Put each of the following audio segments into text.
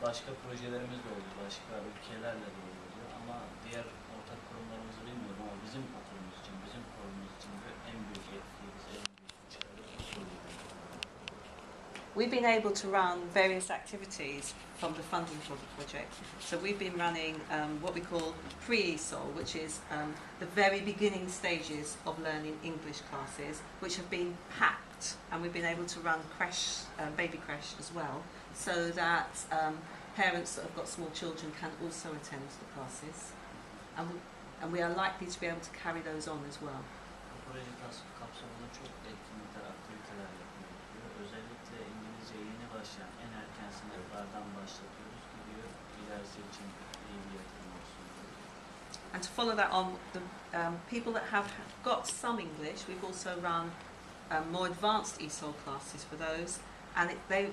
Başka projelerimiz de oldu, başka ülkelerle de oluyor ama diğer ortak kurumlarımızı bilmiyorum ama bizim okulumuz için, bizim kurumumuz için de en büyük etkiyiz, en büyük başarı buydu. We've been able to run various activities from the funding for the project. So we've been running what we call pre-ESOL, which is the very beginning stages of learning English classes, which have been packed, and we've been able to run crash, baby crash as well, so that parents that have got small children can also attend the classes, and we are likely to be able to carry those on as well. Bu proje kapsamında çok etkinlikler, aktiviteler yapılıyor. Özellikle İngilizce yeni başlayan en erken sınıflardan başlatıyoruz, gidiyor, ilerisi için iyi bir yatırım olsun. And to follow that on, the people that have got some English, we've also run more advanced ESOL classes for those, and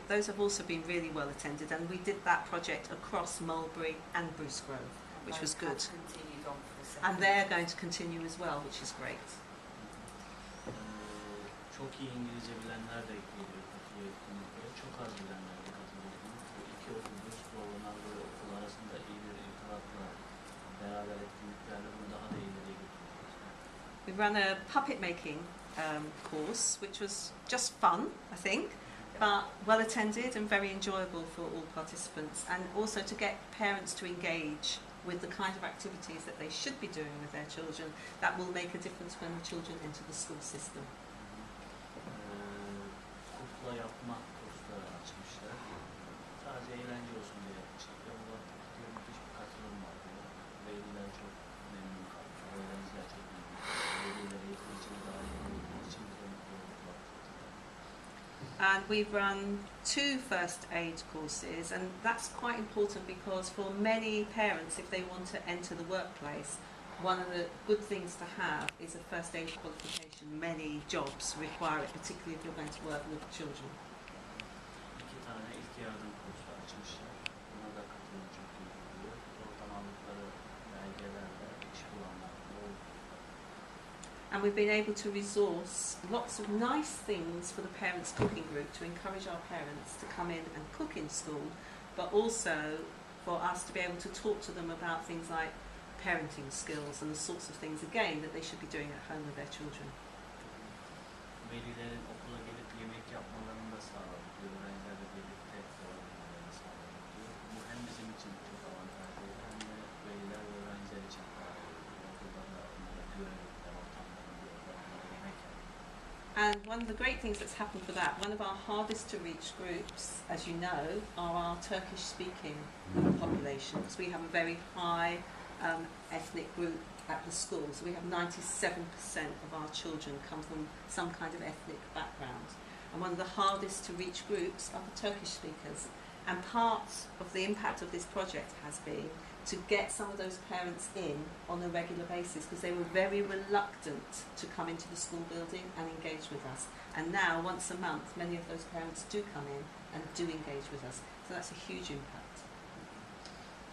those have also been really well attended, and we did that project across Mulberry and Bruce Grove, which was good. And they're going to continue as well, which is great. Çok iyi İngilizce bilenler de geliyor katılıyor etkinliklere, çok az bilenler de katılıyor. Bu iki okul, Bruce Grove ve Mulberry okul arasında iyi bir irtibatla beraber etkinliklerle bunu daha da ileriye götürüyoruz. We ran a puppet making course, which was just fun, I think, but well attended and very enjoyable for all participants, and also to get parents to engage with the kind of activities that they should be doing with their children. That will make a difference when the children enter the school system. Kukla yapma kursları açmışlar. Sadece eğlence olsun diye yapmışlar. Ve bu vakti müthiş bir katılım var. Veliler çok memnun kaldı. Öğrenciler çok memnun kaldı. Veliler eğitim için daha iyi olduğu için de mutlu olduk. And we've run 2 first aid courses, and that's quite important because for many parents, if they want to enter the workplace, one of the good things to have is a first aid qualification. Many jobs require it, particularly if you're going to work with children. 2 tane ilk yardım kursu açmışlar. Buna da katılım çok iyi oluyor. Oradan aldıkları belgelerle iş bulanlar oldu. And we've been able to resource lots of nice things for the parents' cooking group to encourage our parents to come in and cook in school, but also for us to be able to talk to them about things like parenting skills and the sorts of things, again, that they should be doing at home with their children. Velilerin okula gelip yemek yapmalarını da sağladık. Öğrencilerle birlikte olabilmelerini sağladık. Bu hem bizim için çok avantajlı hem de veliler ve öğrenciler için daha iyi. Okulda da onlara güvenlikler, ortamlarını görürler, onlara yemek yapmak. And one of the great things that's happened for that, one of our hardest to reach groups, as you know, are our Turkish speaking populations. We have a very high ethnic group at the school, so we have 97% of our children come from some kind of ethnic background. And one of the hardest to reach groups are the Turkish speakers. And part of the impact of this project has been to get some of those parents in on a regular basis, because they were very reluctant to come into the school building and engage with us. And now, once a month, many of those parents do come in and do engage with us. So that's a huge impact.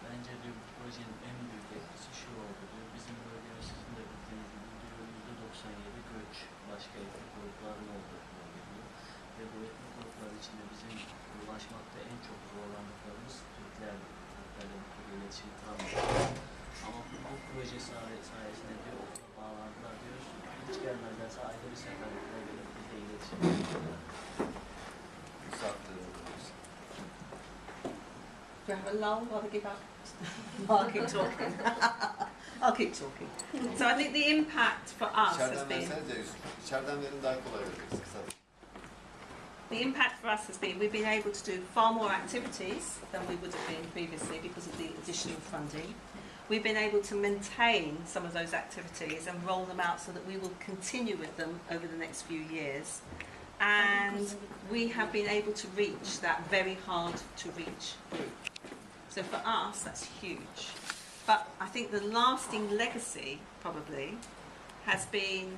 Bence diyor, bu projenin en büyük etkisi şu oldu diyor. Bizim bölgemiz sizin de bildiğiniz gibi diyor, %97 göç, başka etnik grupların olduğu bölge. Ve bu etnik gruplar içinde bizim ulaşmakta en çok zorlandıklarımız Türklerdi. Türklerle bu türlü iletişim kuramıyoruz. Ama bu proje sayesinde diyor, okula bağlandılar diyor. Hiç gelmezlerse ayda bir sefer okula gelip bizle iletişim kuruyorlar. Do you have a lull while I give up? I'll keep talking. I'll keep talking. So I think the impact for us has been... İçeriden verin daha kolay veririz kısa. The impact for us has been we've been able to do far more activities than we would have been previously because of the additional funding. We've been able to maintain some of those activities and roll them out so that we will continue with them over the next few years. And we have been able to reach that very hard to reach group. So for us, that's huge. But I think the lasting legacy, probably, has been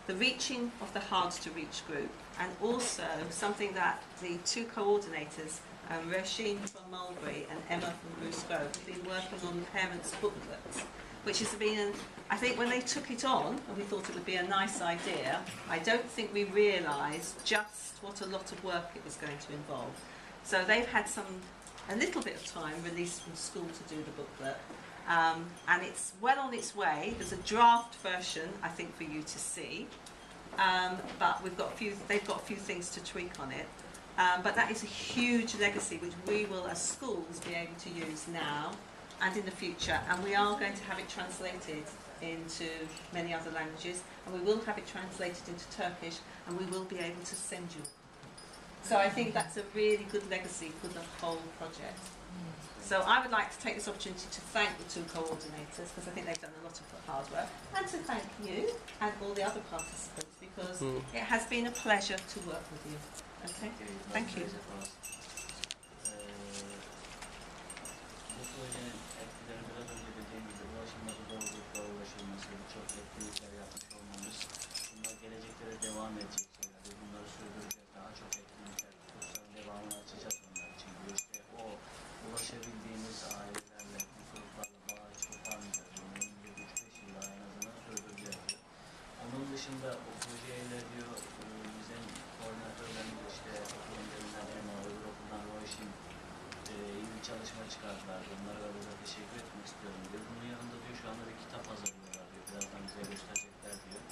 the reaching of the hard to reach group, and also something that the 2 coordinators, Roisin from Mulberry and Emma from Bruce Grove, have been working on the parents' booklet, which has been, I think when they took it on, and we thought it would be a nice idea, I don't think we realised just what a lot of work it was going to involve. So they've had some a little bit of time released from school to do the booklet. And it's well on its way. There's a draft version, I think, for you to see. But they've got a few things to tweak on it. But that is a huge legacy which we will, as schools, be able to use now and in the future. And we are going to have it translated into many other languages, and we will have it translated into Turkish, and we will be able to send you. So I think that's a really good legacy for the whole project. So I would like to take this opportunity to thank the two coordinators, because I think they've done a lot of hard work, and to thank you and all the other participants, because it has been a pleasure to work with you. Okay, thank you. Bu projenin etkileri biraz önce dediğim gibi ulaşılması zorlukla ulaşılması, birçok etkinlikler yapmış olmamız, bunlar gelecekte de devam edecek şeyler. Bunları sürdüreceğiz, daha çok etkinlikler, kursların devamını açacağız onlar için. Bu işte o ulaşabildiğimiz ailelerle, bu gruplarla bağ hiç koparmayacağız. Onların bir 3-5 yıl daha en azından sürdüreceğiz. Onun dışında o projeyle diyor, bizim koordinatörlerimiz işte okulun denilen EMA, öbür okuldan Roşin iyi bir çalışma çıkardılar. Onlara da burada teşekkür etmek istiyorum diyor. Bunun yanında diyor şu anda bir kitap hazırlıyorlar diyor. Birazdan bize gösterecekler diyor.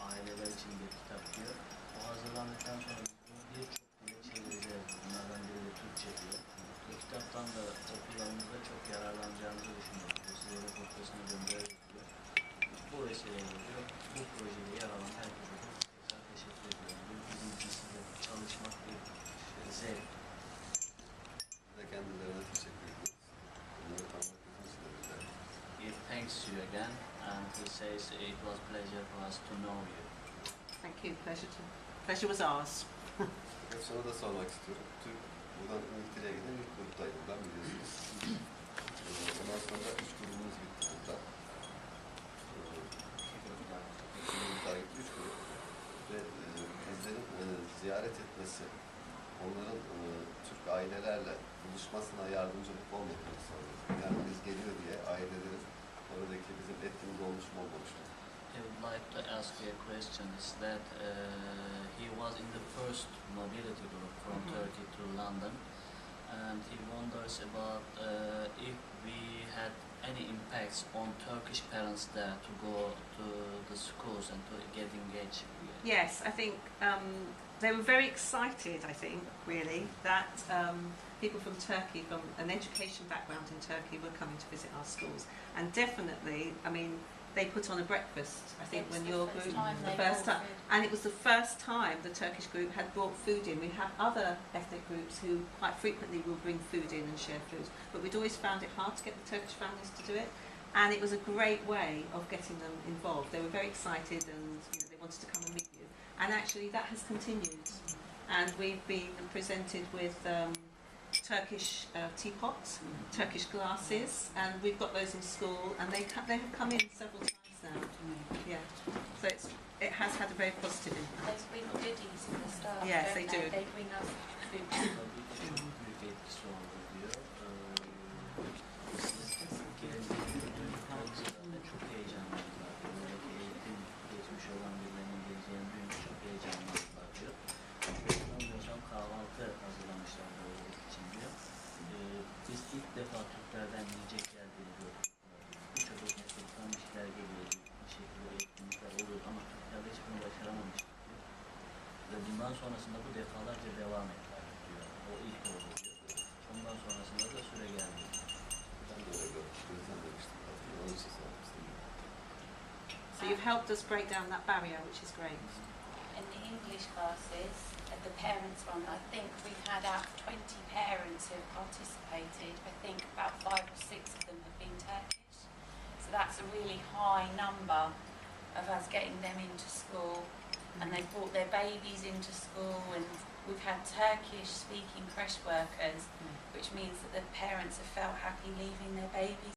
Aileler için bir kitap diyor. O hazırlandıktan sonra bunu birçok dile çevireceğiz. Bunlardan biri de Türkçe diyor. Bu kitaptan da okullarımızda çok yararlanacağımızı düşünüyoruz. Size de fotoğrafını göndeririz diyor. Bu vesileyle diyor, bu projede yer alan herkese de teşekkür ediyorum. Bizim için size çalışmak bir zevk. Kendilerine teşekkür ediyoruz. Bunları tanımak bizim için de güzel. He thanks you again, and he says it was a pleasure for us to know you. Thank you. Pleasure was ours. Fakat şunu da sormak istiyorum. Buradan İngiltere'ye giden ilk gruptaydım ben, biliyorsunuz. Ondan sonra 3 grubumuz gitti burada. 2 gruplar gitti, 3 grup. Ve bizlerin ziyaret etmesi, onların Türk ailelerle buluşmasına yardımcılık olmadığını sanıyorum. Yani biz geliyor diye ailelerin oradaki bizim etkimiz olmuş mu olmamış mı? I would like to ask you a question. Is that he was in the first mobility group from Turkey to London, and he wonders about if we had any impacts on Turkish parents there to go to the schools and to get engaged. Yes, I think they were very excited, I think, really, that people from Turkey, from an education background in Turkey, were coming to visit our schools. And definitely, I mean, they put on a breakfast, I think, when your group, the first time. And it was the first time the Turkish group had brought food in. We have other ethnic groups who quite frequently will bring food in and share food, but we'd always found it hard to get the Turkish families to do it. And it was a great way of getting them involved. They were very excited, and they wanted to come and meet you. And actually that has continued. And we've been presented with Turkish teapots, Turkish glasses, and we've got those in school, and they have come in several times now. Yeah, so it has had a very positive impact. They bring goodies for the staff. Yes, they do. They bring us food. Tabii ki çok büyük etkisi oldu diyor. Duyduklarımızda da çok heyecanlandılar. Buradaki eğitim geçmiş olan birilerinin geleceğini duyunca çok heyecanlandılar diyor. Sanıyorsam kahvaltı hazırlamışlar böyle için diyor. Biz ilk defa Türklerden yiyecek geldiğini gördük. Birçok meslekten işler geliyor, bir şekilde etkinlikler oluyor ama Türklerde hiç bunu başaramamıştık diyor. Ve bundan sonrasında bu defalarca devam ettiler diyor. O ilk oldu diyor. Ondan sonrasında da süre geldi. Ben de öyle görmüştüm. Onun için sormuştum. So you've helped us break down that barrier, which is great. In the English classes, at the parents one, I think we've had out of 20 parents who have participated. I think about 5 or 6 of them have been Turkish. So that's a really high number of us getting them into school. And they've brought their babies into school, and we've had Turkish-speaking creche workers, which means that the parents have felt happy leaving their babies